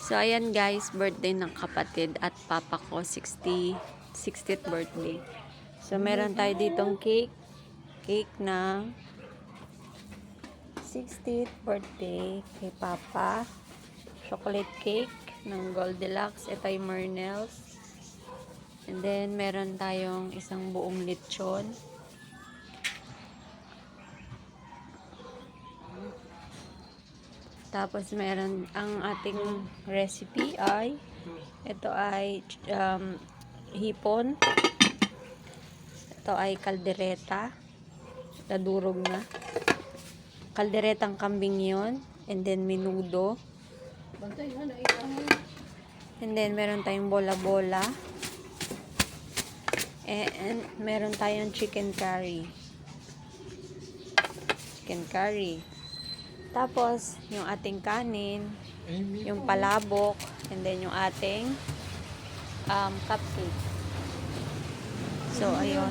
So, ayan guys, birthday ng kapatid at papa ko, 60th birthday. So, meron tayo ditong cake. Cake ng 60th birthday kay papa. Chocolate cake ng Goldilocks. Ito ay Mernels. And then, meron tayong isang buong lechon. Tapos meron ang ating recipe ay ito ay hipon. Ito ay kaldereta. Nadurog na. Kalderetang kambing yon. And then menudo. And then meron tayong bola-bola. And meron tayong chicken curry. Chicken curry. Tapos, yung ating kanin, yung palabok, and then yung ating cupcake. So, ayun.